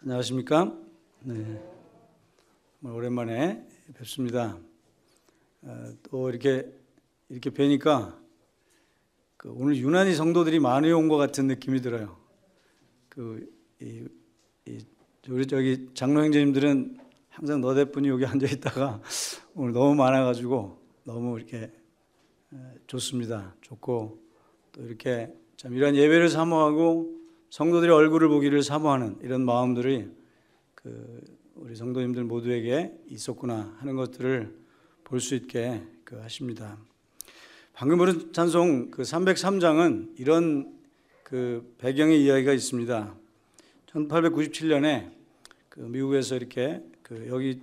안녕하십니까? 네, 오랜만에 뵙습니다. 또 이렇게 뵈니까 오늘 유난히 성도들이 많이 온 것 같은 느낌이 들어요. 우리 저기 장로 형제님들은 항상 너댓분이 여기 앉아 있다가 오늘 너무 많아가지고 너무 이렇게 좋습니다. 좋고 또 이렇게 참 이런 예배를 사모하고 성도들의 얼굴을 보기를 사모하는 이런 마음들이 우리 성도님들 모두에게 있었구나 하는 것들을 볼 수 있게 하십니다. 방금 부른 찬송 303장은 이런 배경의 이야기가 있습니다. 1897년에 미국에서 이렇게 여기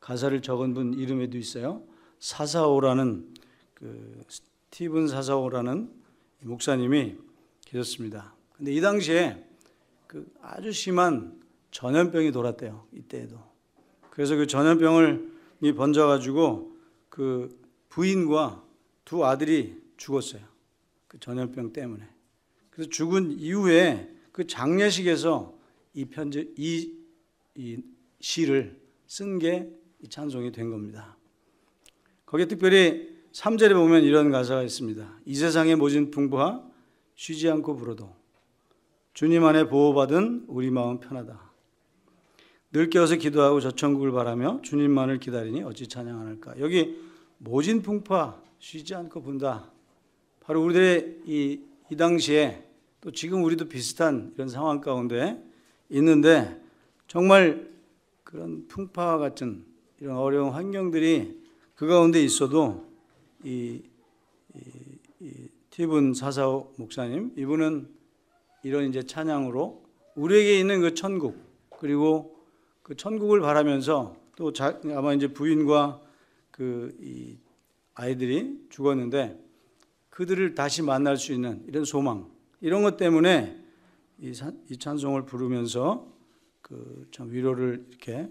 가사를 적은 분 이름에도 있어요. 사사오라는 스티븐 사사오라는 목사님이 계셨습니다. 근데 이 당시에 아주 심한 전염병이 돌았대요. 이때에도. 그래서 그 전염병이 번져가지고 부인과 두 아들이 죽었어요. 그 전염병 때문에. 그래서 죽은 이후에 그 장례식에서 이 시를 쓴 게 이 찬송이 된 겁니다. 거기에 특별히 3절에 보면 이런 가사가 있습니다. 이 세상의 모진 풍부하 쉬지 않고 불어도 주님 안에 보호받은 우리 마음 편하다. 늘 깨어서 기도하고 저 천국을 바라며 주님만을 기다리니 어찌 찬양 안 할까. 여기 모진 풍파 쉬지 않고 분다. 바로 우리들의 이 당시에 또 지금 우리도 비슷한 이런 상황 가운데 있는데 정말 그런 풍파와 같은 이런 어려운 환경들이 그 가운데 있어도 이 스티븐 사사오 목사님 이분은 이런 이제 찬양으로 우리에게 있는 그 천국 그리고 그 천국을 바라면서 또 아마 이제 부인과 이 아이들이 죽었는데 그들을 다시 만날 수 있는 이런 소망 이런 것 때문에 이 찬송을 부르면서 참 위로를 이렇게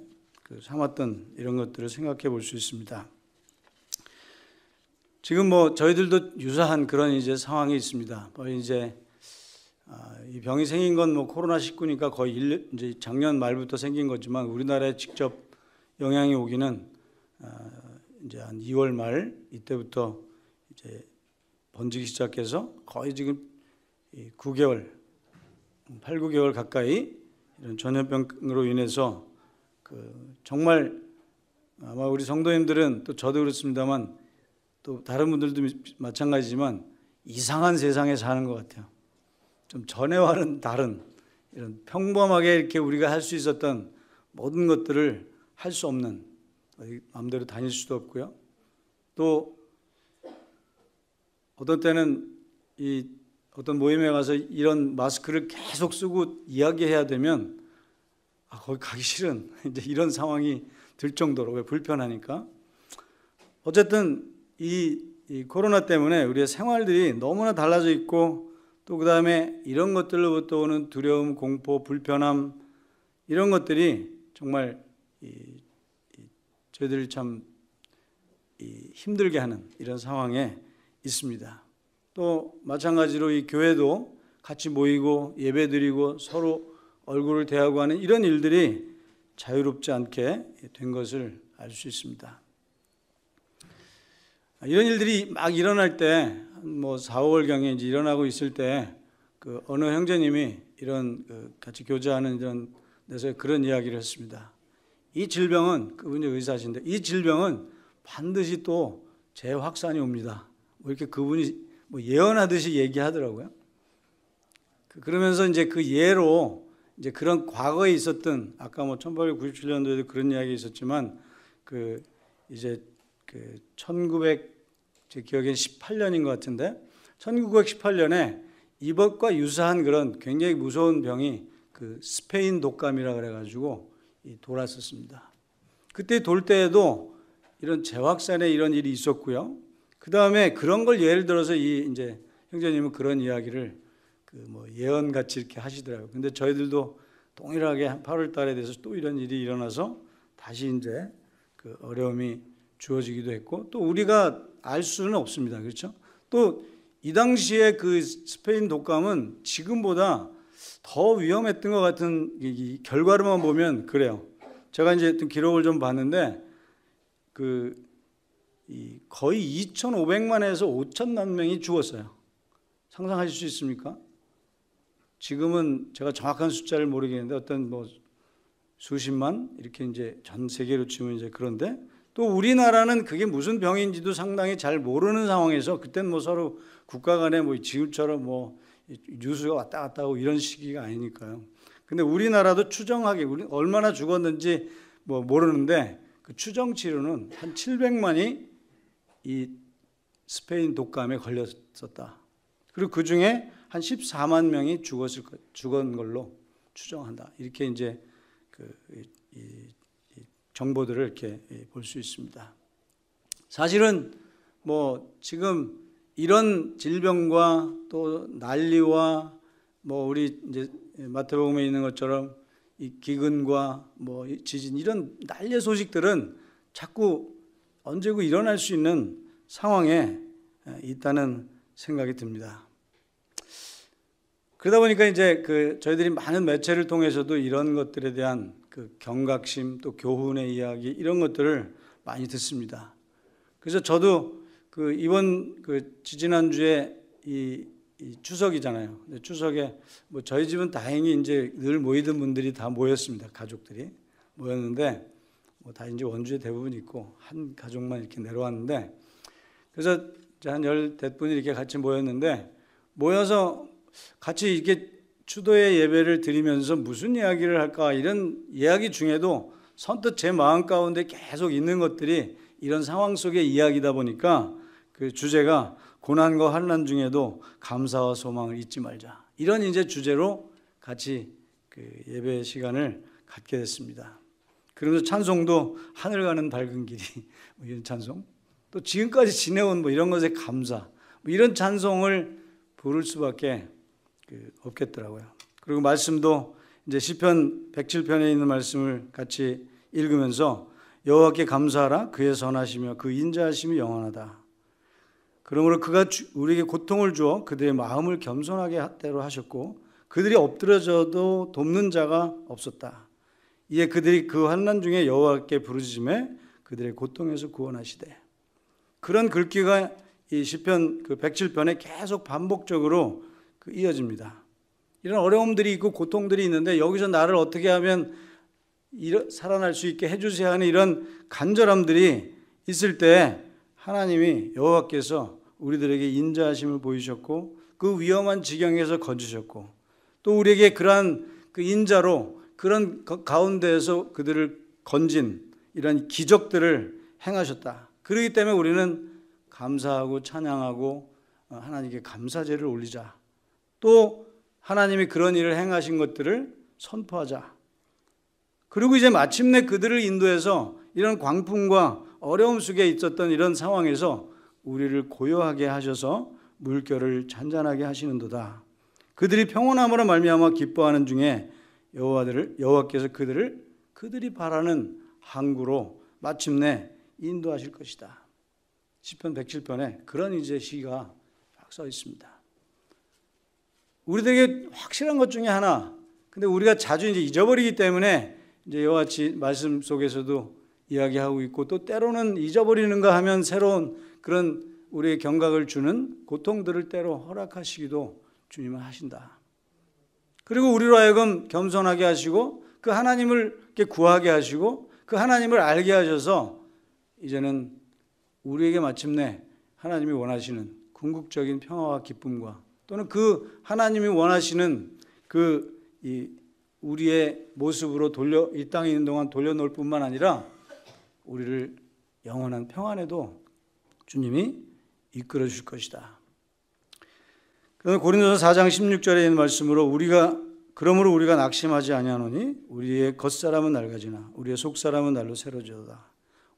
삼았던 이런 것들을 생각해 볼 수 있습니다. 지금 저희들도 유사한 그런 이제 상황이 있습니다. 이제 이 병이 생긴 건 코로나19니까 거의 이제 작년 말부터 생긴 거지만 우리나라에 직접 영향이 오기는 이제 한 2월 말 이때부터 이제 번지기 시작해서 거의 지금 9개월, 8, 9개월 가까이 이런 전염병으로 인해서 정말 아마 우리 성도님들은 또 저도 그렇습니다만 또 다른 분들도 마찬가지지만 이상한 세상에 사는 것 같아요. 좀 전에와는 다른 이런 평범하게 이렇게 우리가 할 수 있었던 모든 것들을 할 수 없는 마음대로 다닐 수도 없고요. 또 어떤 때는 어떤 모임에 가서 이런 마스크를 계속 쓰고 이야기해야 되면 거기 가기 싫은 이제 이런 상황이 들 정도로 왜 불편하니까. 어쨌든 이 코로나 때문에 우리의 생활들이 너무나 달라져 있고 또 그 다음에 이런 것들로부터 오는 두려움, 공포, 불편함 이런 것들이 정말 저희들을 참 힘들게 하는 이런 상황에 있습니다. 또 마찬가지로 이 교회도 같이 모이고 예배드리고 서로 얼굴을 대하고 하는 이런 일들이 자유롭지 않게 된 것을 알 수 있습니다. 이런 일들이 막 일어날 때 4, 5월경에 이제 일어나고 있을 때 어느 형제님이 이런 같이 교제하는 이런 데서 그런 이야기를 했습니다. 이 질병은 그분이 의사신데 이 질병은 반드시 또 재확산이 옵니다. 이렇게 그분이 예언하듯이 얘기하더라고요. 그러면서 이제 그 예로 이제 그런 과거에 있었던 아까 1897년도에도 그런 이야기 있었지만 이제 제 기억엔 18년인 것 같은데 1918년에 이것과 유사한 그런 굉장히 무서운 병이 스페인 독감이라 그래가지고 돌았었습니다. 그때 돌 때에도 이런 재확산의 이런 일이 있었고요. 그 다음에 그런 걸 예를 들어서 이제 형제님은 그런 이야기를 예언같이 이렇게 하시더라고요. 근데 저희들도 동일하게 8월 달에 대해서 또 이런 일이 일어나서 다시 이제 어려움이 주어지기도 했고 또 우리가 알 수는 없습니다. 그렇죠? 또 이 당시에 스페인 독감은 지금보다 더 위험했던 것 같은 이 결과로만 보면 그래요. 제가 이제 기록을 좀 봤는데 거의 2,500만에서 5천만 명이 죽었어요. 상상하실 수 있습니까? 지금은 제가 정확한 숫자를 모르겠는데 어떤 수십만 이렇게 이제 전 세계로 치면 이제 그런데 또 우리나라는 그게 무슨 병인지도 상당히 잘 모르는 상황에서 그때는 서로 국가 간에 지금처럼 뉴스가 왔다 갔다 하고 이런 시기가 아니니까요. 근데 우리나라도 추정하게 우리 얼마나 죽었는지 모르는데 그 추정치로는 한 700만이 이 스페인 독감에 걸렸었다. 그리고 그 중에 한 14만 명이 죽은 걸로 추정한다. 이렇게 이제 이 정보들을 이렇게 볼 수 있습니다. 사실은 지금 이런 질병과 또 난리와 우리 이제 마태복음에 있는 것처럼 이 기근과 지진 이런 난리 소식들은 자꾸 언제고 일어날 수 있는 상황에 있다는 생각이 듭니다. 그러다 보니까 이제 저희들이 많은 매체를 통해서도 이런 것들에 대한 경각심 또 교훈의 이야기 이런 것들을 많이 듣습니다. 그래서 저도 이번 지지난주에 이 추석이잖아요. 추석에 저희 집은 다행히 이제 늘 모이던 분들이 다 모였습니다. 가족들이 모였는데 다 이제 원주에 대부분 있고 한 가족만 이렇게 내려왔는데 그래서 한 10대분이 이렇게 같이 모였는데 모여서 같이 이렇게 추도의 예배를 드리면서 무슨 이야기를 할까 이런 이야기 중에도 선뜻 제 마음 가운데 계속 있는 것들이 이런 상황 속의 이야기다 보니까 그 주제가 고난과 환난 중에도 감사와 소망을 잊지 말자 이런 이제 주제로 같이 예배 시간을 갖게 됐습니다. 그러면서 찬송도 하늘 가는 밝은 길이 이런 찬송 또 지금까지 지내온 이런 것에 감사 이런 찬송을 부를 수밖에 없겠더라고요. 그리고 말씀도 이제 시편 107편에 있는 말씀을 같이 읽으면서 여호와께 감사하라 그의 선하시며 그 인자하심이 영원하다. 그러므로 그가 우리에게 고통을 주어 그들의 마음을 겸손하게 하대로 하셨고 그들이 엎드려져도 돕는 자가 없었다. 이에 그들이 그 환난 중에 여호와께 부르짖음에 그들의 고통에서 구원하시되 그런 글귀가 이 시편 107편에 계속 반복적으로 이어집니다. 이런 어려움들이 있고 고통들이 있는데 여기서 나를 어떻게 하면 살아날 수 있게 해주세요 하는 이런 간절함들이 있을 때 하나님이 여호와께서 우리들에게 인자하심을 보이셨고 그 위험한 지경에서 건지셨고 또 우리에게 그러한 인자로 그런 가운데에서 그들을 건진 이런 기적들을 행하셨다. 그렇기 때문에 우리는 감사하고 찬양하고 하나님께 감사제를 올리자. 또 하나님이 그런 일을 행하신 것들을 선포하자. 그리고 이제 마침내 그들을 인도해서 이런 광풍과 어려움 속에 있었던 이런 상황에서 우리를 고요하게 하셔서 물결을 잔잔하게 하시는도다. 그들이 평온함으로 말미암아 기뻐하는 중에 여호와께서 그들이 바라는 항구로 마침내 인도하실 것이다. 시편 107편에 그런 이제 시가 딱 써 있습니다. 우리들에게 확실한 것 중에 하나, 근데 우리가 자주 이제 잊어버리기 때문에 이제 이와 같이 말씀 속에서도 이야기하고 있고 또 때로는 잊어버리는가 하면 새로운 그런 우리의 경각을 주는 고통들을 때로 허락하시기도 주님은 하신다. 그리고 우리로 하여금 겸손하게 하시고 그 하나님을 이렇게 구하게 하시고 그 하나님을 알게 하셔서 이제는 우리에게 마침내 하나님이 원하시는 궁극적인 평화와 기쁨과 또는 그 하나님이 원하시는 우리의 모습으로 이 땅에 있는 동안 돌려놓을 뿐만 아니라 우리를 영원한 평안에도 주님이 이끌어 주실 것이다. 고린도서 4장 16절에 있는 말씀으로 그러므로 우리가 낙심하지 아니하노니 우리의 겉사람은 낡아지나 우리의 속사람은 날로 새로지어다.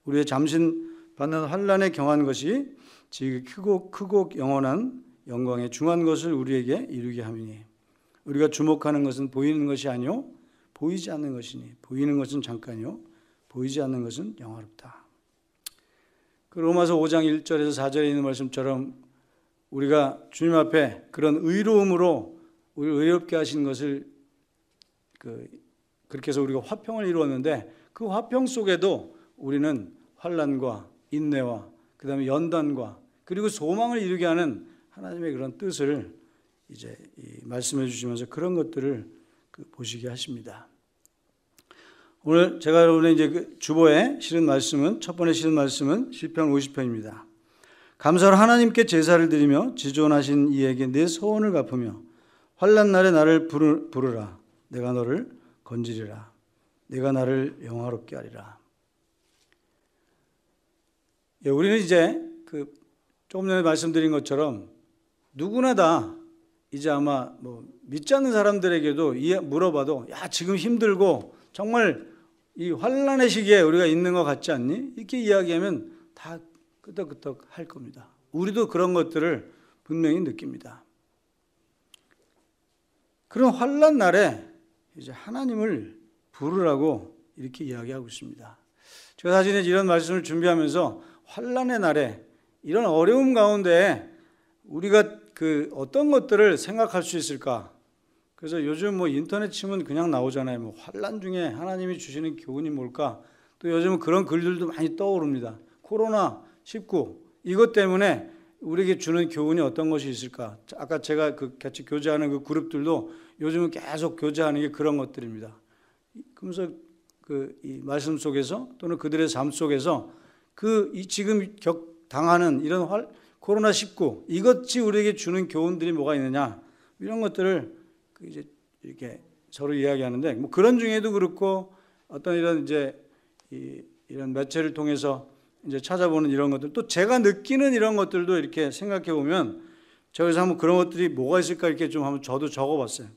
우리의 잠신 받는 환난에 경한 것이 지극히 크고 영원한 영광에 중한 것을 우리에게 이루게 함이니 우리가 주목하는 것은 보이는 것이 아니요 보이지 않는 것이니 보이는 것은 잠깐이요 보이지 않는 것은 영원롭다. 그 로마서 5장 1절에서 4절에 있는 말씀처럼 우리가 주님 앞에 그런 의로움으로 우리를 의롭게 하신 것을 그렇게 해서 우리가 화평을 이루었는데 그 화평 속에도 우리는 환난과 인내와 그 다음에 연단과 그리고 소망을 이루게 하는 하나님의 그런 뜻을 이제 말씀해 주시면서 그런 것들을 보시게 하십니다. 오늘 제가 여러분의 이제 주보에 실은 말씀은 첫 번째 실은 말씀은 시편 50편입니다. 감사로 하나님께 제사를 드리며 지존하신 이에게 내 소원을 갚으며 환난 날에 나를 부르라. 내가 너를 건지리라. 내가 나를 영화롭게 하리라. 예, 우리는 이제 조금 전에 말씀드린 것처럼 누구나 다 이제 아마 믿지 않는 사람들에게도 물어봐도 야 지금 힘들고 정말 이 환난의 시기에 우리가 있는 것 같지 않니? 이렇게 이야기하면 다 끄덕끄덕 할 겁니다. 우리도 그런 것들을 분명히 느낍니다. 그런 환난 날에 이제 하나님을 부르라고 이렇게 이야기하고 있습니다. 제가 사실 이런 말씀을 준비하면서 환난의 날에 이런 어려움 가운데 우리가 어떤 것들을 생각할 수 있을까? 그래서 요즘 인터넷 치면 그냥 나오잖아요. 환난 중에 하나님이 주시는 교훈이 뭘까? 또 요즘은 그런 글들도 많이 떠오릅니다. 코로나19 이것 때문에 우리에게 주는 교훈이 어떤 것이 있을까? 아까 제가 같이 교제하는 그 그룹들도 요즘은 계속 교제하는 게 그런 것들입니다. 그러면서 이 말씀 속에서 또는 그들의 삶 속에서 지금 당하는 이런 코로나19 이것이 우리에게 주는 교훈들이 뭐가 있느냐 이런 것들을 이제 이렇게 서로 이야기하는데 그런 중에도 그렇고 어떤 이런 이런 매체를 통해서 이제 찾아보는 이런 것들 또 제가 느끼는 이런 것들도 이렇게 생각해 보면 저기서 한번 그런 것들이 뭐가 있을까 이렇게 좀 한번 저도 적어봤어요.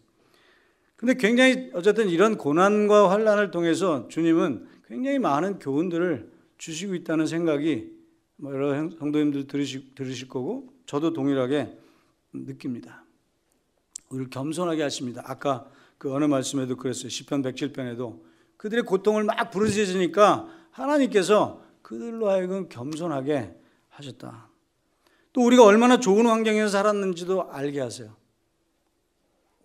근데 굉장히 어쨌든 이런 고난과 환난을 통해서 주님은 굉장히 많은 교훈들을 주시고 있다는 생각이 여러 성도님들 들으실 거고 저도 동일하게 느낍니다. 우리를 겸손하게 하십니다. 아까 어느 말씀에도 그랬어요. 시편 107편에도 그들의 고통을 막 부르짖으니까 하나님께서 그들로 하여금 겸손하게 하셨다. 또 우리가 얼마나 좋은 환경에서 살았는지도 알게 하세요.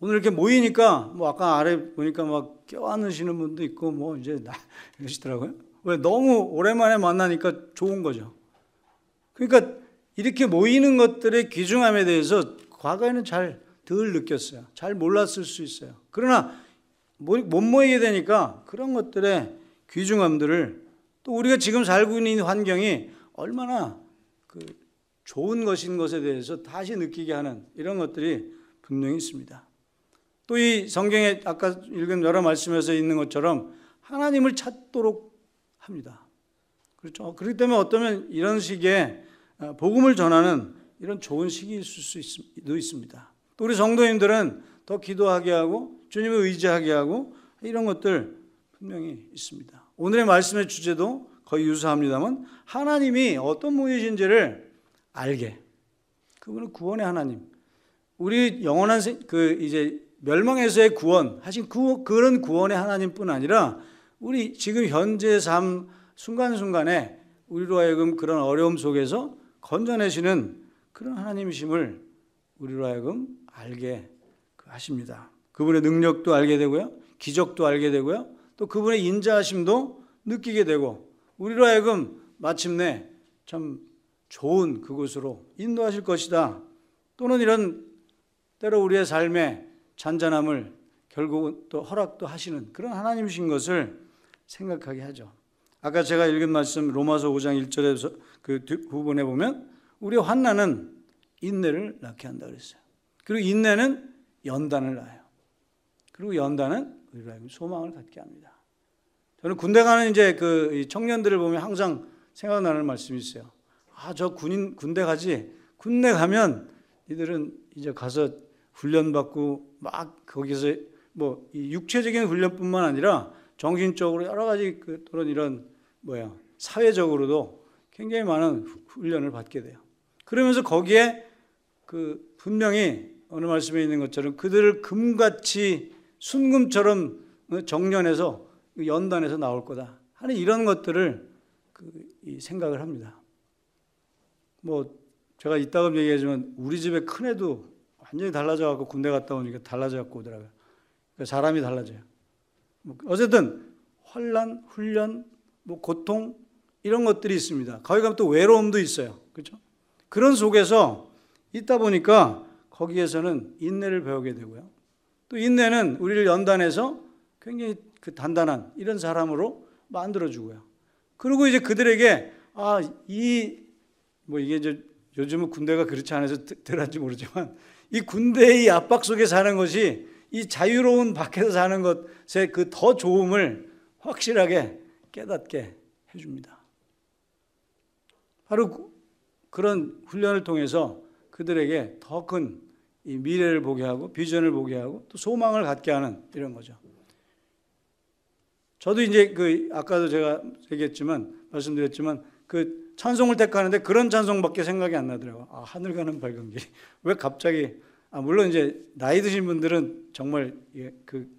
오늘 이렇게 모이니까 아까 아래 보니까 막 껴안으시는 분도 있고 이제 이러시더라고요. 왜 너무 오랜만에 만나니까 좋은 거죠. 그러니까 이렇게 모이는 것들의 귀중함에 대해서 과거에는 잘 덜 느꼈어요. 잘 몰랐을 수 있어요. 그러나 못 모이게 되니까 그런 것들의 귀중함들을 또 우리가 지금 살고 있는 환경이 얼마나 좋은 것인 것에 대해서 다시 느끼게 하는 이런 것들이 분명히 있습니다. 또 이 성경에 아까 읽은 여러 말씀에서 있는 것처럼 하나님을 찾도록 합니다. 그렇죠. 그렇기 때문에 어쩌면 이런 식의 복음을 전하는 이런 좋은 시기일 수도 있습니다. 또 우리 성도님들은 더 기도하게 하고 주님을 의지하게 하고 이런 것들 분명히 있습니다. 오늘의 말씀의 주제도 거의 유사합니다만 하나님이 어떤 분이신지를 알게. 그분은 구원의 하나님. 우리 영원한 이제 멸망에서의 구원하신 그런 구원의 하나님뿐 아니라 우리 지금 현재의 삶 순간순간에 우리로 하여금 그런 어려움 속에서 건져내시는 그런 하나님이심을 우리로 하여금 알게 하십니다. 그분의 능력도 알게 되고요. 기적도 알게 되고요. 또 그분의 인자하심도 느끼게 되고 우리로 하여금 마침내 참 좋은 그곳으로 인도하실 것이다. 또는 이런 때로 우리의 삶에 잔잔함을 결국은 또 허락도 하시는 그런 하나님이신 것을 생각하게 하죠. 아까 제가 읽은 말씀 로마서 5장 1절에서 그 부분에 보면 우리의 환난은 인내를 낳게 한다 그랬어요. 그리고 인내는 연단을 낳아요. 그리고 연단은 우리로 하여금 소망을 갖게 합니다. 저는 군대 가는 이제 이 청년들을 보면 항상 생각나는 말씀이 있어요. 저 군대 가지. 군대 가면 이들은 이제 가서 훈련받고 막 거기서 이 육체적인 훈련뿐만 아니라 정신적으로 여러 가지 또는 이런 사회적으로도 굉장히 많은 훈련을 받게 돼요. 그러면서 거기에 분명히 어느 말씀에 있는 것처럼 그들을 금같이 순금처럼 정련해서 연단해서 나올 거다 하는 이런 것들을 생각을 합니다. 제가 이따가 얘기하지만 우리 집에 큰애도 완전히 달라져갖고 군대 갔다 오니까 달라져갖고 오더라고요. 그러니까 사람이 달라져요. 어쨌든 환난, 훈련, 고통 이런 것들이 있습니다. 거기 가면 또 외로움도 있어요. 그렇죠? 그런 속에서 있다 보니까 거기에서는 인내를 배우게 되고요. 또 인내는 우리를 연단해서 굉장히 그 단단한 이런 사람으로 만들어주고요. 그리고 이제 그들에게 이게 이제 요즘은 군대가 그렇지 않아서 덜한지 모르지만 이 군대의 압박 속에 사는 것이 이 자유로운 밖에서 사는 것의 그 더 좋음을 확실하게 깨닫게 해줍니다. 바로 그런 훈련을 통해서 그들에게 더 큰 이 미래를 보게 하고 비전을 보게 하고 또 소망을 갖게 하는 이런 거죠. 저도 이제 아까도 제가 말씀드렸지만 그 찬송을 택하는데 그런 찬송밖에 생각이 안 나더라고요. 하늘 가는 밝은 길. 왜 갑자기 물론 이제 나이 드신 분들은 정말 그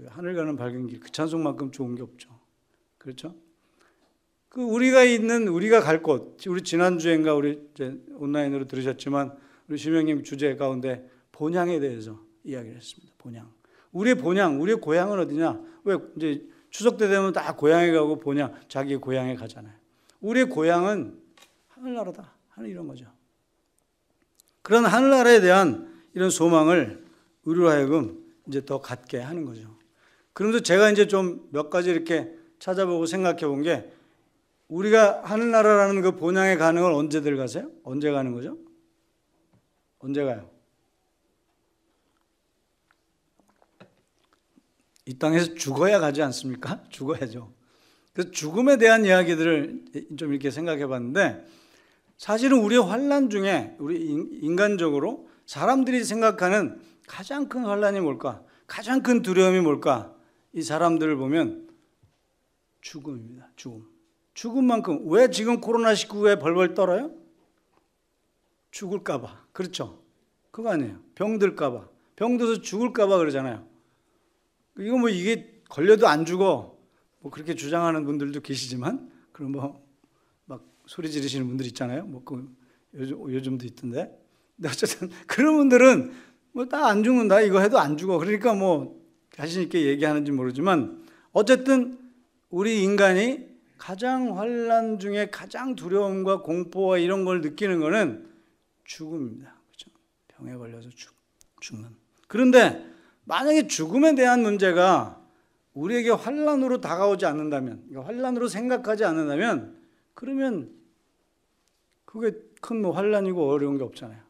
하늘 가는 밝은 길 그 찬송만큼 좋은 게 없죠. 그렇죠? 우리가 갈 곳, 우리 지난주엔가 우리 이제 온라인으로 들으셨지만 우리 심영님 주제 가운데 본향에 대해서 이야기를 했습니다. 본향. 우리의 본향, 우리의 고향은 어디냐? 왜 이제 추석 때 되면 다 고향에 가고 본향, 자기 고향에 가잖아요. 우리의 고향은 하늘나라다 하는 이런 거죠. 그런 하늘나라에 대한 이런 소망을 우리로 하여금 이제 더 갖게 하는 거죠. 그러면서 제가 이제 좀 몇 가지 이렇게 찾아보고 생각해 본 게 우리가 하늘나라라는 그 본향에 가는 걸 언제들 가세요? 언제 가는 거죠? 언제 가요? 이 땅에서 죽어야 가지 않습니까? 죽어야죠. 그래서 죽음에 대한 이야기들을 좀 이렇게 생각해 봤는데 사실은 우리의 환난 중에 우리 인간적으로 사람들이 생각하는 가장 큰 환난이 뭘까? 가장 큰 두려움이 뭘까? 이 사람들을 보면 죽음입니다. 죽음만큼. 왜 지금 코로나19에 벌벌 떨어요? 죽을까 봐. 그렇죠? 그거 아니에요. 병들까 봐. 병들어서 죽을까 봐 그러잖아요. 이거 이게 걸려도 안 죽어. 그렇게 주장하는 분들도 계시지만 그럼 막 소리 지르시는 분들 있잖아요. 요즘도 있던데. 근데 어쨌든 그런 분들은 다 안 죽는다. 이거 해도 안 죽어. 그러니까 자신 있게 얘기하는지 모르지만 어쨌든 우리 인간이 가장 환난 중에 가장 두려움과 공포와 이런 걸 느끼는 거는 죽음입니다. 그렇죠? 병에 걸려서 죽는. 그런데 만약에 죽음에 대한 문제가 우리에게 환난으로 다가오지 않는다면, 환난으로 생각하지 않는다면, 그러면 그게 큰 환난이고 어려운 게 없잖아요.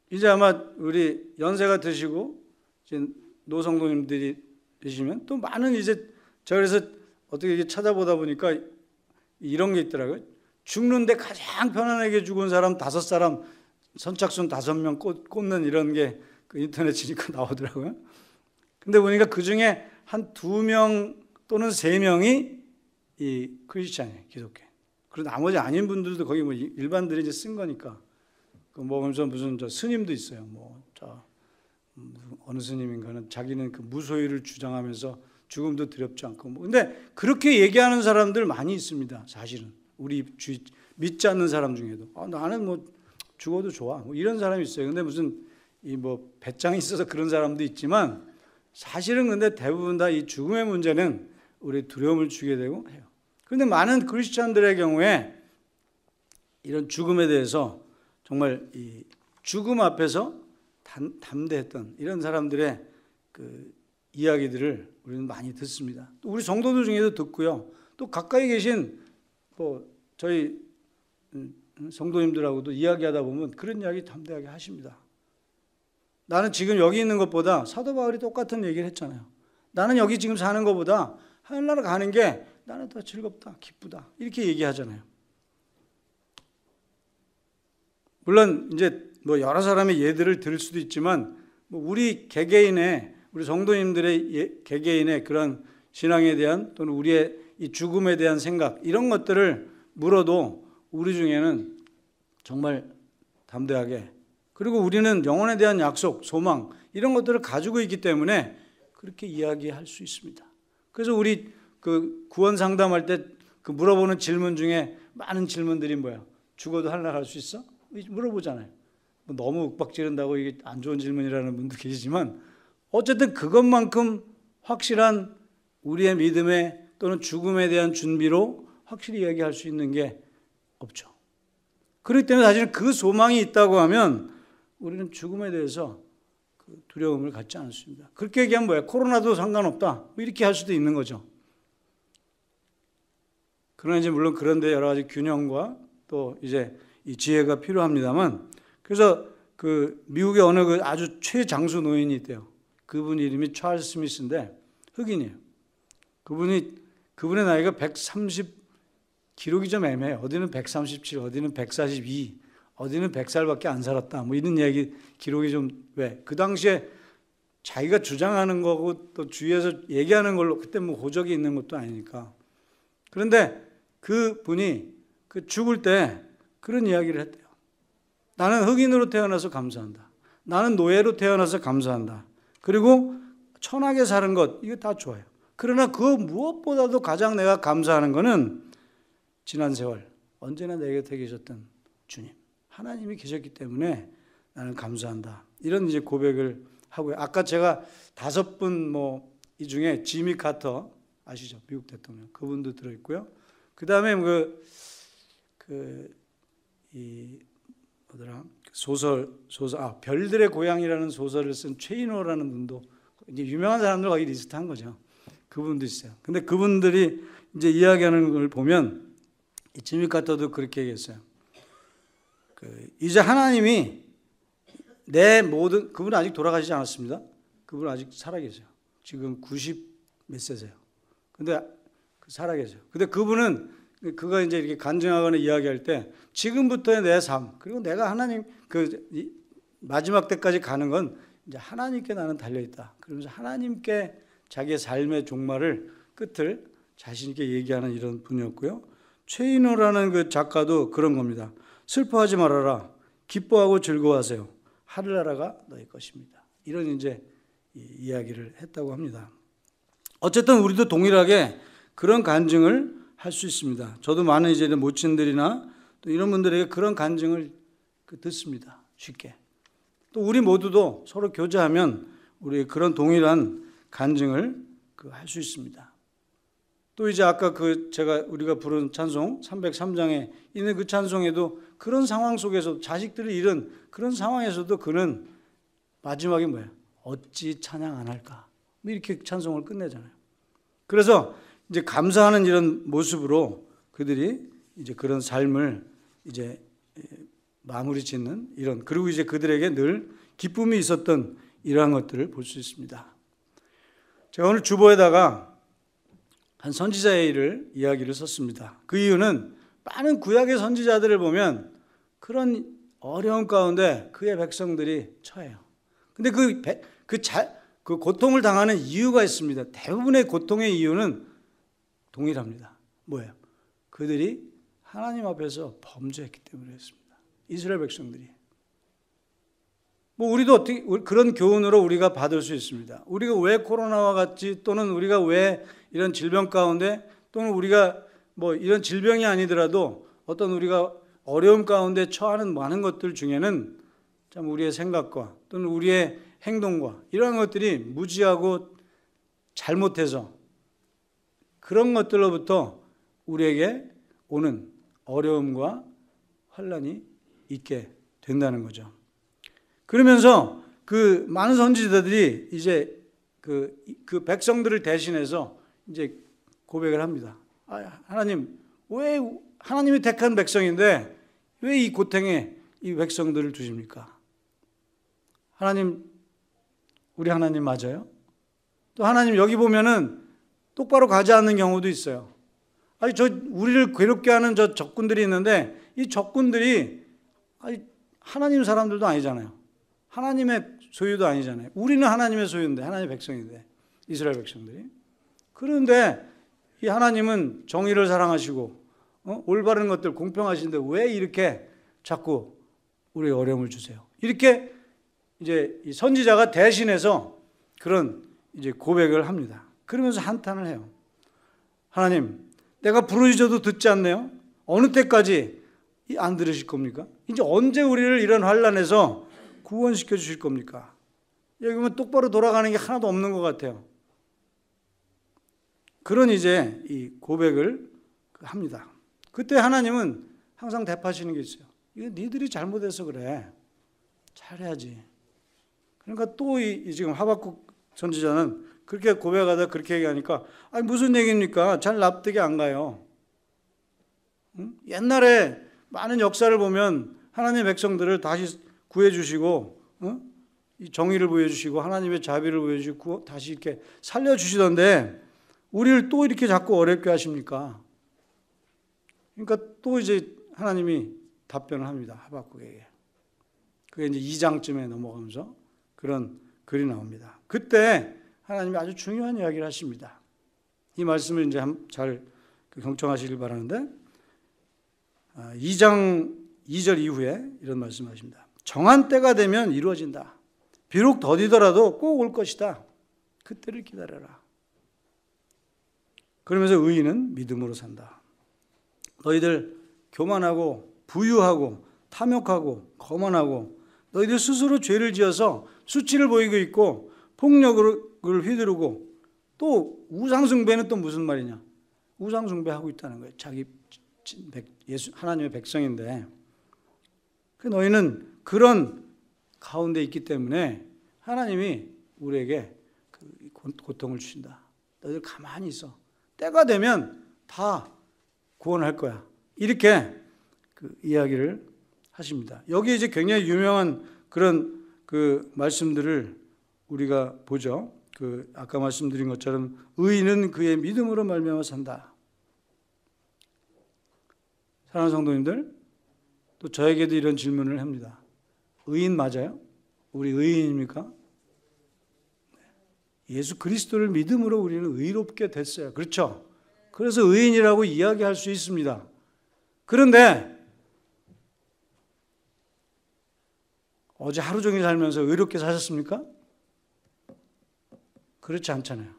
이제 아마 우리 연세가 드시고 이제 노성도님들이 되시면 또 많은 이제 제가 그래서 어떻게 이렇게 찾아보다 보니까 이런 게 있더라고요. 죽는데 가장 편안하게 죽은 사람 5사람, 선착순 5명 꽂는 이런 게 인터넷 치니까 나오더라고요. 근데 보니까 그 중에 한 2명 또는 3명이 이 크리스찬이에요, 기독교. 그리고 나머지 아닌 분들도 거기 일반들이 이제 쓴 거니까. 무슨 스님도 있어요. 어느 스님인가는 자기는 그 무소유를 주장하면서 죽음도 두렵지 않고. 근데 그렇게 얘기하는 사람들 많이 있습니다. 사실은 우리 믿지 않는 사람 중에도 나는 죽어도 좋아. 이런 사람이 있어요. 근데 무슨 배짱이 있어서 그런 사람도 있지만 사실은 근데 대부분 다 이 죽음의 문제는 우리 두려움을 주게 되고 해요. 그런데 많은 크리스찬들의 경우에 이런 죽음에 대해서 정말 이 죽음 앞에서 담대했던 이런 사람들의 그 이야기들을 우리는 많이 듣습니다. 또 우리 성도들 중에도 듣고요. 또 가까이 계신 저희 성도님들하고도 이야기하다 보면 그런 이야기 담대하게 하십니다. 나는 지금 여기 있는 것보다 사도 바울이 똑같은 얘기를 했잖아요. 나는 여기 지금 사는 것보다 하늘나라 가는 게 나는 더 즐겁다, 기쁘다 이렇게 얘기하잖아요. 물론 이제 여러 사람의 예들을 들을 수도 있지만 우리 개개인의 우리 성도님들의 개개인의 그런 신앙에 대한 또는 우리의 이 죽음에 대한 생각 이런 것들을 물어도 우리 중에는 정말 담대하게 그리고 우리는 영혼에 대한 약속, 소망 이런 것들을 가지고 있기 때문에 그렇게 이야기할 수 있습니다. 그래서 우리 그 구원 상담할 때 그 물어보는 질문 중에 많은 질문들이 뭐야? 죽어도 하늘나라 갈 수 있어? 물어보잖아요. 뭐 너무 윽박지른다고 이게 안 좋은 질문이라는 분도 계시지만 어쨌든 그것만큼 확실한 우리의 믿음에 또는 죽음에 대한 준비로 확실히 이야기할 수 있는 게 없죠. 그렇기 때문에 사실 그 소망이 있다고 하면 우리는 죽음에 대해서 그 두려움을 갖지 않습니다. 그렇게 얘기하면 뭐야? 코로나도 상관없다. 뭐 이렇게 할 수도 있는 거죠. 그러나 이제 물론 그런데 여러 가지 균형과 또 이제 이 지혜가 필요합니다만, 그래서 그 미국의 어느 그 아주 최장수 노인이 있대요. 그분 이름이 찰스 스미스인데 흑인이에요. 그분의 나이가 130, 기록이 좀 애매해요. 어디는 137, 어디는 142, 어디는 100살밖에 안 살았다. 뭐 이런 얘기, 기록이 좀, 왜? 그 당시에 자기가 주장하는 거고 또 주위에서 얘기하는 걸로 그때 뭐 호적이 있는 것도 아니니까. 그런데 그 분이 그 죽을 때 그런 이야기를 했대요. 나는 흑인으로 태어나서 감사한다. 나는 노예로 태어나서 감사한다. 그리고 천하게 사는 것, 이거 다 좋아요. 그러나 그 무엇보다도 가장 내가 감사하는 것은 지난 세월 언제나 내 곁에 계셨던 주님, 하나님이 계셨기 때문에 나는 감사한다. 이런 이제 고백을 하고요. 아까 제가 5분 뭐 이 중에 지미 카터 아시죠? 미국 대통령. 그분도 들어있고요. 그 다음에 별들의 고향이라는 소설을 쓴 최인호라는 분도 이제 유명한 사람들 거기 리스트한 거죠. 그분도 있어요. 근데 그분들이 이제 이야기하는 걸 보면 지미 카터도 그렇게 얘기했어요. 이제 하나님이 내 모든, 그분은 아직 돌아가시지 않았습니다. 그분은 아직 살아계세요. 지금 90 몇 세세요. 근데 살아계세요. 근데 그분은 그가 이제 이렇게 간증하거나 이야기할 때 지금부터의 내 삶, 그리고 내가 하나님 마지막 때까지 가는 건 이제 하나님께 나는 달려있다. 그러면서 하나님께 자기의 삶의 종말을 끝을 자신 있게 얘기하는 이런 분이었고요. 최인호라는 그 작가도 그런 겁니다. 슬퍼하지 말아라. 기뻐하고 즐거워하세요. 하늘나라가 너희 것입니다. 이런 이제 이야기를 했다고 합니다. 어쨌든 우리도 동일하게 그런 간증을 할 수 있습니다. 저도 많은 이제 모친들이나 또 이런 분들에게 그런 간증을 듣습니다. 쉽게. 또 우리 모두도 서로 교제하면 우리 그런 동일한 간증을 할 수 있습니다. 또 이제 아까 우리가 부른 찬송 303장에 있는 그 찬송에도 그런 상황 속에서 자식들을 잃은 그런 상황에서도 그는 마지막에 뭐예요? 어찌 찬양 안 할까? 이렇게 찬송을 끝내잖아요. 그래서 이제 감사하는 이런 모습으로 그들이 이제 그런 삶을 이제 마무리 짓는 이런, 그리고 이제 그들에게 늘 기쁨이 있었던 이러한 것들을 볼 수 있습니다. 제가 오늘 주보에다가 한 선지자의 일을 이야기를 썼습니다. 그 이유는 많은 구약의 선지자들을 보면 그런 어려움 가운데 그의 백성들이 처해요. 근데 그 고통을 당하는 이유가 있습니다. 대부분의 고통의 이유는 동일합니다. 뭐예요? 그들이 하나님 앞에서 범죄했기 때문에 했습니다. 이스라엘 백성들이. 뭐 우리도 어떻게 그런 교훈으로 우리가 받을 수 있습니다. 우리가 왜 코로나와 같이, 또는 우리가 왜 이런 질병 가운데, 또는 우리가 뭐 이런 질병이 아니더라도 어떤 우리가 어려움 가운데 처하는 많은 것들 중에는 참 우리의 생각과 또는 우리의 행동과 이러한 것들이 무지하고 잘못해서 그런 것들로부터 우리에게 오는 어려움과 환난이 있게 된다는 거죠. 그러면서 그 많은 선지자들이 이제 그 백성들을 대신해서 이제 고백을 합니다. 하나님, 왜 하나님이 택한 백성인데 왜 이 고통에 이 백성들을 두십니까? 하나님, 우리 하나님 맞아요? 또 하나님 여기 보면은 똑바로 가지 않는 경우도 있어요. 우리를 괴롭게 하는 저 적군들이 있는데 이 적군들이 하나님 사람들도 아니잖아요. 하나님의 소유도 아니잖아요. 우리는 하나님의 소유인데, 하나님의 백성인데, 이스라엘 백성들이. 그런데 이 하나님은 정의를 사랑하시고 올바른 것들 공평하신데 왜 이렇게 자꾸 우리에게 어려움을 주세요? 이렇게 이제 이 선지자가 대신해서 그런 이제 고백을 합니다. 그러면서 한탄을 해요. 하나님, 내가 부르짖어도 듣지 않네요. 어느 때까지 안 들으실 겁니까? 이제 언제 우리를 이런 환난에서 구원시켜 주실 겁니까? 여기 보면 똑바로 돌아가는 게 하나도 없는 것 같아요. 그런 이제 이 고백을 합니다. 그때 하나님은 항상 대파하시는 게 있어요. 이거 니들이 잘못해서 그래. 잘해야지. 그러니까 또 지금 하박국 선지자는 그렇게 고백하다 그렇게 얘기하니까 아니 무슨 얘기입니까? 잘 납득이 안 가요. 응? 옛날에 많은 역사를 보면 하나님의 백성들을 다시 구해주시고 이 정의를 보여주시고 하나님의 자비를 보여주시고 다시 이렇게 살려주시던데 우리를 또 이렇게 자꾸 어렵게 하십니까? 그러니까 또 이제 하나님이 답변을 합니다. 하박국에게. 그게 이제 2장쯤에 넘어가면서 그런 글이 나옵니다. 그때 하나님이 아주 중요한 이야기를 하십니다. 이 말씀을 이제 잘 경청하시길 바라는데 2장 2절 이후에 이런 말씀을 하십니다. 정한 때가 되면 이루어진다. 비록 더디더라도 꼭 올 것이다. 그때를 기다려라. 그러면서 의인은 믿음으로 산다. 너희들 교만하고 부유하고 탐욕하고 거만하고 너희들 스스로 죄를 지어서 수치를 보이고 있고 폭력을 휘두르고 또 우상숭배는 또 무슨 말이냐? 우상숭배하고 있다는 거예요. 자기 하나님의 백성인데 너희는 그런 가운데 있기 때문에 하나님이 우리에게 그 고통을 주신다. 너희들 가만히 있어. 때가 되면 다 구원할 거야. 이렇게 그 이야기를 하십니다. 여기 이제 굉장히 유명한 그런 그 말씀들을 우리가 보죠. 그 아까 말씀드린 것처럼 의인은 그의 믿음으로 말미암아 산다. 사랑하는 성도님들, 또 저에게도 이런 질문을 합니다. 의인 맞아요? 우리 의인입니까? 예수 그리스도를 믿음으로 우리는 의롭게 됐어요. 그렇죠? 그래서 의인이라고 이야기할 수 있습니다. 그런데 어제 하루 종일 살면서 의롭게 사셨습니까? 그렇지 않잖아요.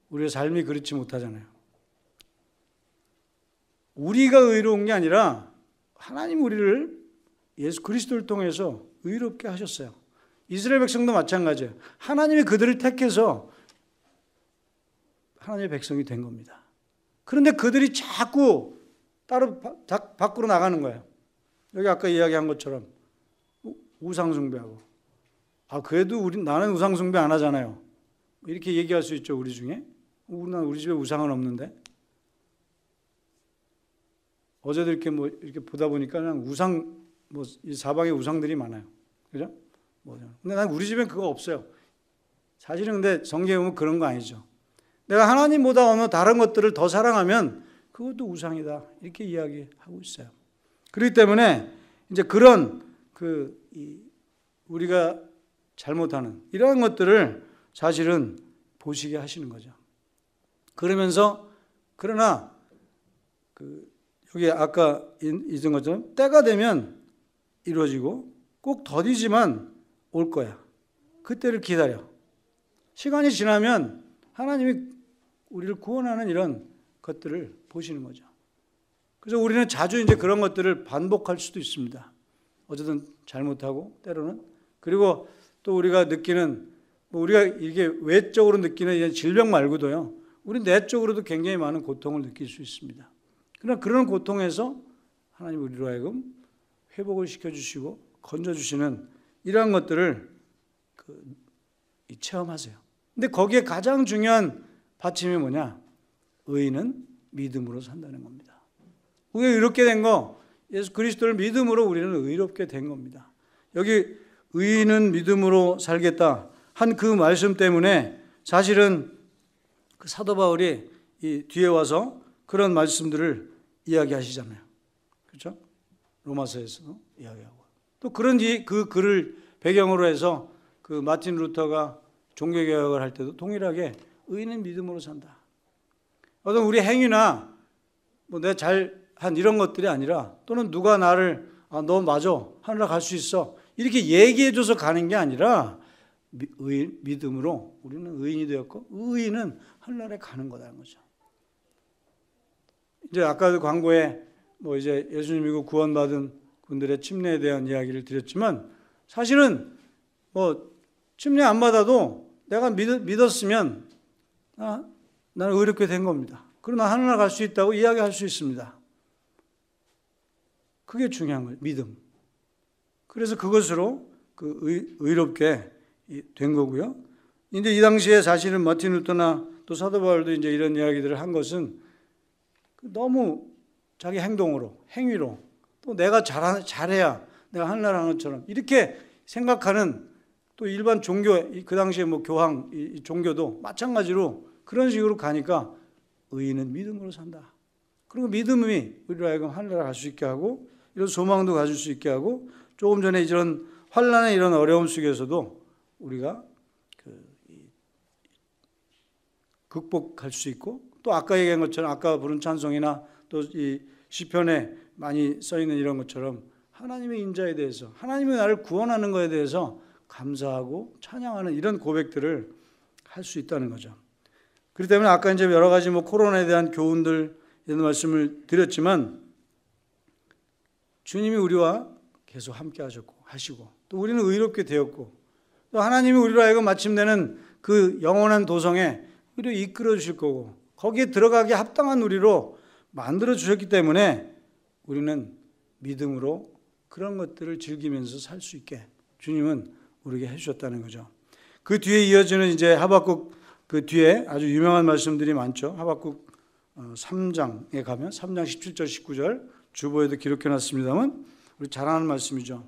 우리의 삶이 그렇지 못하잖아요. 우리가 의로운 게 아니라 하나님 우리를 예수 그리스도를 통해서 의롭게 하셨어요. 이스라엘 백성도 마찬가지예요. 하나님이 그들을 택해서 하나님의 백성이 된 겁니다. 그런데 그들이 자꾸 따로 밖으로 나가는 거예요. 여기 아까 이야기한 것처럼 우상숭배하고 그래도 나는 우상숭배 안 하잖아요. 이렇게 얘기할 수 있죠. 우리 중에. 우리 집에 우상은 없는데. 어제도 이렇게 이렇게 보다 보니까 그냥 이 사방에 우상들이 많아요. 그죠? 근데 난 우리 집엔 그거 없어요. 사실은 근데 성경에 보면 그런 거 아니죠. 내가 하나님보다 어느 다른 것들을 더 사랑하면 그것도 우상이다. 이렇게 이야기하고 있어요. 그렇기 때문에 이제 그런 우리가 잘못하는 이러한 것들을 사실은 보시게 하시는 거죠. 그러면서 그러나 여기 아까 있은 것처럼 때가 되면 이루어지고 꼭 더디지만 올 거야. 그때를 기다려. 시간이 지나면 하나님이 우리를 구원하는 이런 것들을 보시는 거죠. 그래서 우리는 자주 이제 그런 것들을 반복할 수도 있습니다. 어쨌든 잘못하고 때로는 그리고 또 우리가 느끼는 우리가 이게 외적으로 느끼는 질병 말고도요. 우리 내적으로도 굉장히 많은 고통을 느낄 수 있습니다. 그러나 그런 고통에서 하나님 우리로 하여금 회복을 시켜주시고 건져주시는 이러한 것들을 체험하세요. 근데 거기에 가장 중요한 받침이 뭐냐? 의인은 믿음으로 산다는 겁니다. 우리가 이렇게 된 거, 예수 그리스도를 믿음으로 우리는 의롭게 된 겁니다. 여기 의인은 믿음으로 살겠다 한 그 말씀 때문에 사실은 그 사도 바울이 이 뒤에 와서 그런 말씀들을 이야기하시잖아요. 그렇죠? 로마서에서도 이야기하고. 또 그런 그 글을 배경으로 해서 그 마틴 루터가 종교개혁을 할 때도 동일하게 의인은 믿음으로 산다. 어떤 우리 행위나 내가 잘한 이런 것들이 아니라 또는 누가 나를 너 맞아 하늘나라 갈 수 있어 이렇게 얘기해줘서 가는 게 아니라 믿음으로 우리는 의인이 되었고 의인은 하늘나라에 가는 거다는 거죠. 이제 아까도 광고에 뭐 이제 예수님 믿고 구원받은 분들의 침례에 대한 이야기를 드렸지만, 사실은 뭐 침례 안 받아도 내가 믿었으면 나는 의롭게 된 겁니다. 그러나 하늘나라 갈 수 있다고 이야기할 수 있습니다. 그게 중요한 거예요. 믿음. 그래서 그것으로 의롭게 된 거고요. 이제 이 당시에 사실은 마틴 루터나 또 사도 바울도 이제 이런 이야기들을 한 것은 너무 자기 행동으로, 행위로, 또 내가 잘해야 내가 하늘나라 가는 것처럼 이렇게 생각하는, 또 일반 종교, 그 당시에 뭐 교황, 이 종교도 마찬가지로 그런 식으로 가니까 의인은 믿음으로 산다. 그리고 믿음이 우리로 하여금 하늘나라 갈 수 있게 하고, 이런 소망도 가질 수 있게 하고, 조금 전에 이런 환난의 이런 어려움 속에서도 우리가 극복할 수 있고, 또 아까 얘기한 것처럼 아까 부른 찬송이나 또 이 시편에 많이 써 있는 이런 것처럼 하나님의 인자에 대해서, 하나님이 나를 구원하는 것에 대해서 감사하고 찬양하는 이런 고백들을 할 수 있다는 거죠. 그렇기 때문에 아까 이제 여러 가지 뭐 코로나에 대한 교훈들 이런 말씀을 드렸지만, 주님이 우리와 계속 함께 하시고 또 우리는 의롭게 되었고, 또 하나님이 우리로 하여금 마침내는 그 영원한 도성에 우리를 이끌어 주실 거고, 거기에 들어가기 합당한 우리로 만들어 주셨기 때문에 우리는 믿음으로 그런 것들을 즐기면서 살 수 있게 주님은 우리에게 해주셨다는 거죠. 그 뒤에 이어지는 이제 하박국 그 뒤에 아주 유명한 말씀들이 많죠. 하박국 3장에 가면 3장 17절 19절 주보에도 기록해 놨습니다만 우리 잘 아는 말씀이죠.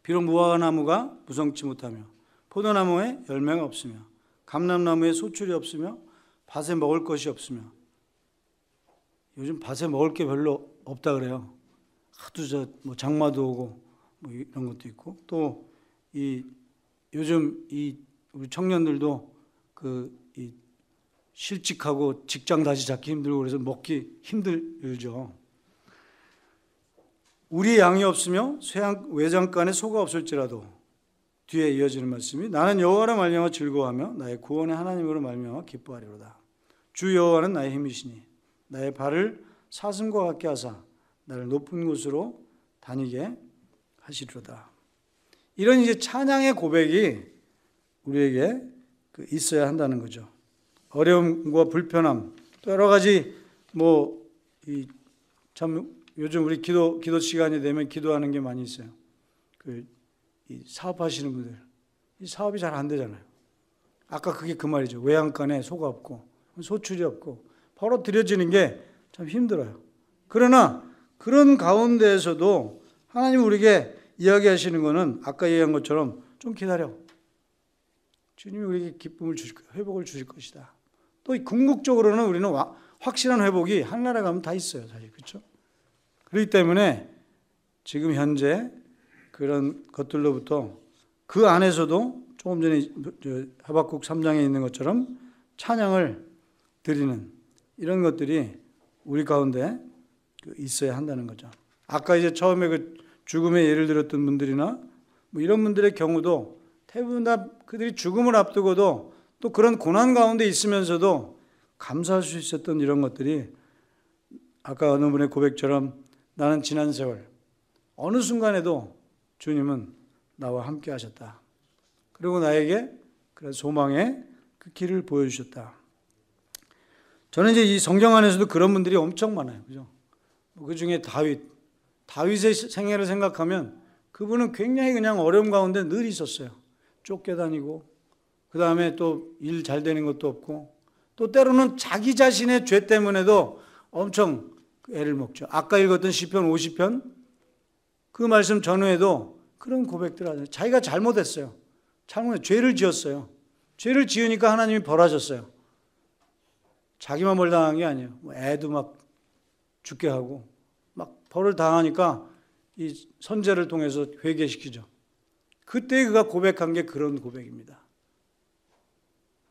비록 무화과나무가 무성치 못하며 포도나무에 열매가 없으며 감람나무에 소출이 없으며 밭에 먹을 것이 없으며, 요즘 밭에 먹을 게 별로 없다 그래요. 하도 뭐 장마도 오고 뭐 이런 것도 있고, 또 요즘 우리 청년들도 이 실직하고 직장 다시 잡기 힘들고 그래서 먹기 힘들죠. 우리 양이 없으며 외장간에 소가 없을지라도, 뒤에 이어지는 말씀이 나는 여호와로 말미암아 즐거워하며 나의 구원의 하나님으로 말미암아 기뻐하리로다. 주 여호와는 나의 힘이시니 나의 발을 사슴과 같게 하사 나를 높은 곳으로 다니게 하시리로다. 이런 이제 찬양의 고백이 우리에게 있어야 한다는 거죠. 어려움과 불편함, 또 여러 가지 참 요즘 우리 기도 시간이 되면 기도하는 게 많이 있어요. 이 사업하시는 분들, 이 사업이 잘 안 되잖아요. 아까 그게 그 말이죠. 외양간에 소가 없고 소출이 없고 벌어들여지는 게 참 힘들어요. 그러나 그런 가운데에서도 하나님 우리에게 이야기하시는 것은 아까 얘기한 것처럼 좀 기다려. 주님이 우리에게 기쁨을 주실 거예요. 회복을 주실 것이다. 또 궁극적으로는 우리는 확실한 회복이 하늘나라에 가면 다 있어요. 사실 그렇죠? 그렇기 때문에 지금 현재 그런 것들로부터 그 안에서도 조금 전에 하박국 3장에 있는 것처럼 찬양을 드리는 이런 것들이 우리 가운데 있어야 한다는 거죠. 아까 이제 처음에 그 죽음의 예를 들었던 분들이나 뭐 이런 분들의 경우도 대부분 다 그들이 죽음을 앞두고도 또 그런 고난 가운데 있으면서도 감사할 수 있었던 이런 것들이, 아까 어느 분의 고백처럼 나는 지난 세월 어느 순간에도 주님은 나와 함께 하셨다. 그리고 나에게 그런 소망의 그 길을 보여주셨다. 저는 이제 이 성경 안에서도 그런 분들이 엄청 많아요. 그죠? 그 중에 다윗의 생애를 생각하면 그분은 굉장히 그냥 어려움 가운데 늘 있었어요. 쫓겨다니고, 그 다음에 또 일 잘 되는 것도 없고, 또 때로는 자기 자신의 죄 때문에도 엄청 애를 먹죠. 아까 읽었던 시편 50편 그 말씀 전후에도 그런 고백들 하잖아요. 자기가 잘못했어요. 죄를 지었어요. 죄를 지으니까 하나님이 벌하셨어요. 자기만 벌 당한 게 아니에요. 애도 막 죽게 하고 막 벌을 당하니까 이 선제를 통해서 회개시키죠. 그때 그가 고백한 게 그런 고백입니다.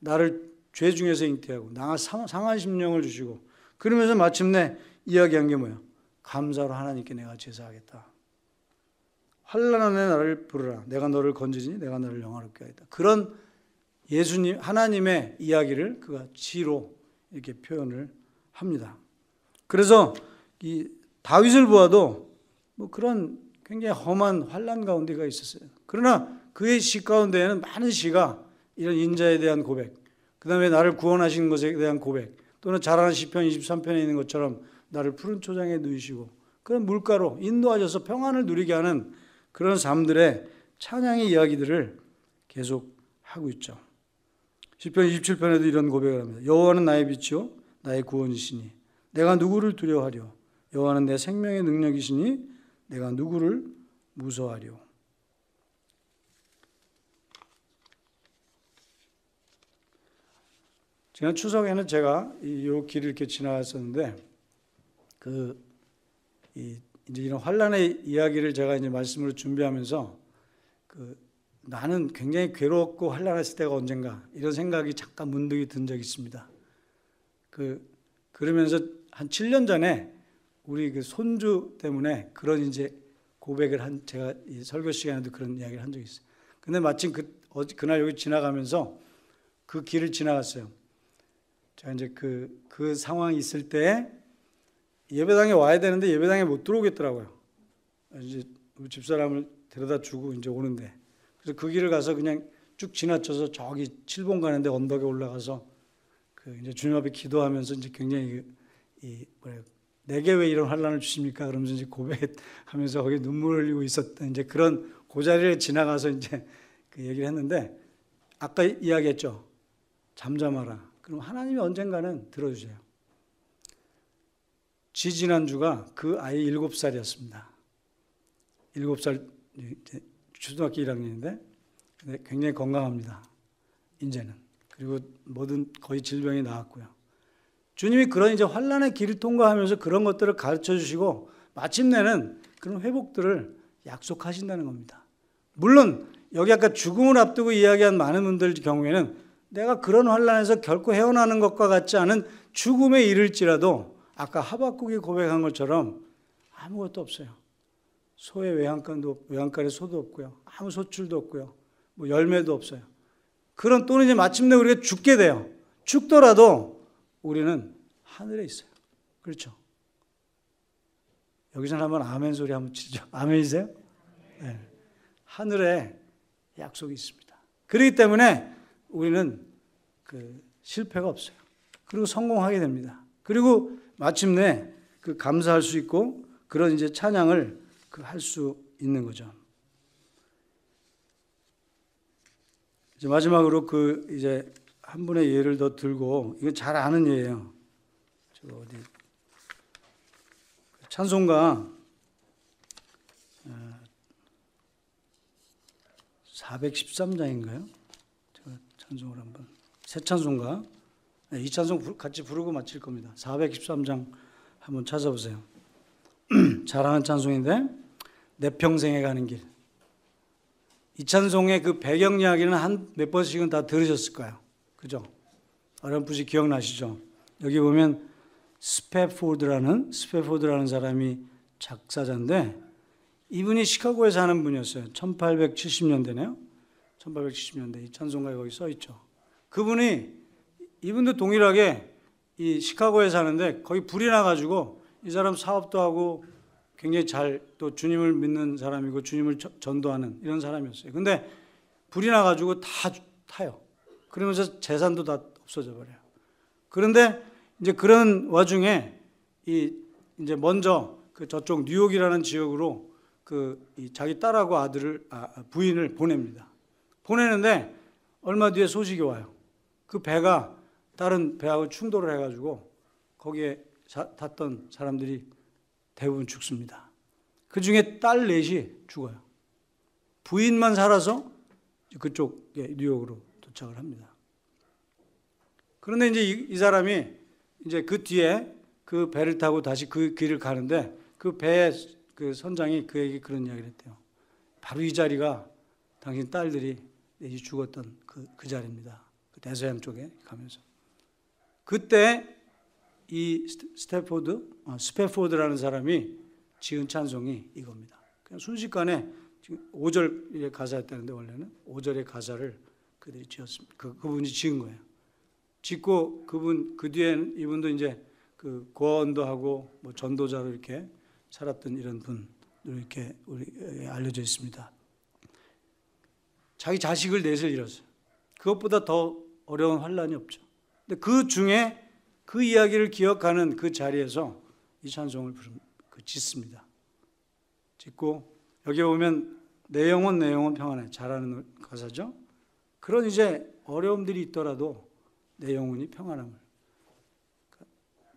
나를 죄 중에서 잉태하고 나가 상한 심령을 주시고, 그러면서 마침내 이야기한 게 뭐예요? 감사로 하나님께 내가 제사하겠다. 환난 안에 나를 부르라. 내가 너를 건지리니 내가 너를 영화롭게 하겠다. 그런 예수님 하나님의 이야기를 그가 시로 이렇게 표현을 합니다. 그래서 이 다윗을 보아도 뭐 그런 굉장히 험한 환난 가운데가 있었어요. 그러나 그의 시 가운데에는 많은 시가 이런 인자에 대한 고백, 그 다음에 나를 구원하신 것에 대한 고백, 또는 잘하는 시편 23편에 있는 것처럼 나를 푸른 초장에 누이시고 그런 물가로 인도하셔서 평안을 누리게 하는 그런 삶들의 찬양의 이야기들을 계속 하고 있죠. 시편 27편에도 이런 고백을 합니다. 여호와는 나의 빛이요 나의 구원이시니 내가 누구를 두려워하려. 여호와는 내 생명의 능력이시니 내가 누구를 무서워하려. 지난 추석에는 제가 이 길을 이렇게 지나갔었는데 이제 이런 환난의 이야기를 제가 이제 말씀으로 준비하면서 나는 굉장히 괴롭고 환난했을 때가 언젠가 이런 생각이 잠깐 문득이 든 적이 있습니다. 그러면서 한 7년 전에 우리 그 손주 때문에 그런 이제 고백을 제가 이 설교 시간에도 그런 이야기를 한 적이 있어요. 근데 마침 그날 여기 지나가면서 그 길을 지나갔어요. 제가 이제 그 상황이 있을 때 예배당에 와야 되는데 예배당에 못 들어오겠더라고요. 이제 우리 집사람을 데려다 주고 이제 오는데, 그래서 그 길을 가서 그냥 쭉 지나쳐서 저기 7번 가는데 언덕에 올라가서 이제 주님 앞에 기도하면서 이제 굉장히 내게 왜 이런 환난을 주십니까? 그러면서 이제 고백하면서 거기 눈물을 흘리고 있었던 이제 그런 그 자리를 지나가서 이제 그 얘기를 했는데, 아까 이야기했죠. 잠잠하라. 그럼 하나님이 언젠가는 들어주세요. 지지난주가 그 아이 7살이었습니다. 7살, 초등학교 1학년인데 굉장히 건강합니다. 이제는. 그리고 모든 거의 질병이 나았고요. 주님이 그런 이제 환난의 길을 통과하면서 그런 것들을 가르쳐 주시고 마침내는 그런 회복들을 약속하신다는 겁니다. 물론 여기 아까 죽음을 앞두고 이야기한 많은 분들 경우에는 내가 그런 환난에서 결코 헤어나는 것과 같지 않은 죽음에 이를지라도 아까 하박국이 고백한 것처럼 아무것도 없어요. 소의 외양간에 소도 없고요. 아무 소출도 없고요. 뭐 열매도 없어요. 또는 이제 마침내 우리가 죽게 돼요. 죽더라도 우리는 하늘에 있어요. 그렇죠? 여기서는 한번 아멘 소리 한번 치죠. 아멘이세요? 네. 하늘에 약속이 있습니다. 그렇기 때문에 우리는 실패가 없어요. 그리고 성공하게 됩니다. 그리고 마침내 감사할 수 있고 그런 이제 찬양을 할 수 있는 거죠. 이제 마지막으로 이제 한 분의 예를 더 들고, 이건 잘 아는 예예요. 찬송가 413장인가요? 제가 찬송을 한번, 새 찬송가, 이 찬송 같이 부르고 마칠 겁니다. 413장 한번 찾아보세요. 잘 아는 찬송인데, 내 평생에 가는 길. 이 찬송의 그 배경 이야기는 몇 번씩은 다 들으셨을 거예요. 그죠? 어렴풋이 기억나시죠? 여기 보면 스패포드라는 사람이 작사자인데, 이분이 시카고에 사는 분이었어요. 1870년대네요. 1870년대 이 찬송가에 거기 써 있죠. 이분도 동일하게 이 시카고에 사는데 거기 불이 나가지고 이 사람 사업도 하고 굉장히 또 주님을 믿는 사람이고 주님을 전도하는 이런 사람이었어요. 근데 불이 나가지고 다 타요. 그러면서 재산도 다 없어져 버려요. 그런데 이제 그런 와중에 이제 먼저 저쪽 뉴욕이라는 지역으로 자기 딸하고 부인을 보냅니다. 보내는데 얼마 뒤에 소식이 와요. 그 배가 다른 배하고 충돌을 해가지고 거기에 탔던 사람들이 대부분 죽습니다. 그 중에 딸 넷이 죽어요. 부인만 살아서 그쪽에 뉴욕으로 도착을 합니다. 그런데 이제 이 사람이 이제 그 뒤에 그 배를 타고 다시 그 길을 가는데 그 배의 선장이 그에게 그런 이야기를 했대요. 바로 이 자리가 당신 딸들이 넷이 죽었던 그 자리입니다. 그 대서양 쪽에 가면서. 그때 이 스패포드라는 사람이 지은 찬송이 이겁니다. 그냥 순식간에 5절의 가사였다는데 원래는 5절의 가사를 그들이 지었습니다. 그분이 지은 거예요. 짓고 그 뒤에 이분도 이제 고아원도 하고 뭐 전도자로 이렇게 살았던 이런 분으로 이렇게 우리 알려져 있습니다. 자기 자식을 넷을 잃었어요. 그것보다 더 어려운 환란이 없죠. 근데 그 중에 그 이야기를 기억하는 그 자리에서 이 찬송을 짓습니다. 짓고 여기 보면 내 영혼 평안해. 잘하는 가사죠. 그런 이제 어려움들이 있더라도 내 영혼이 평안함을.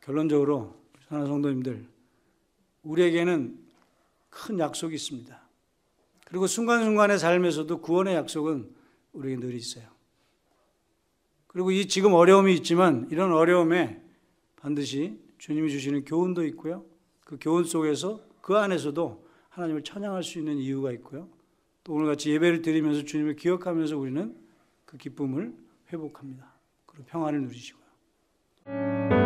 결론적으로 사랑하는 성도님들, 우리에게는 큰 약속이 있습니다. 그리고 순간순간의 삶에서도 구원의 약속은 우리에게 늘 있어요. 그리고 이 지금 어려움이 있지만 이런 어려움에 반드시 주님이 주시는 교훈도 있고요. 그 교훈 속에서 그 안에서도 하나님을 찬양할 수 있는 이유가 있고요. 또 오늘같이 예배를 드리면서 주님을 기억하면서 우리는 그 기쁨을 회복합니다. 그리고 평안을 누리시고요.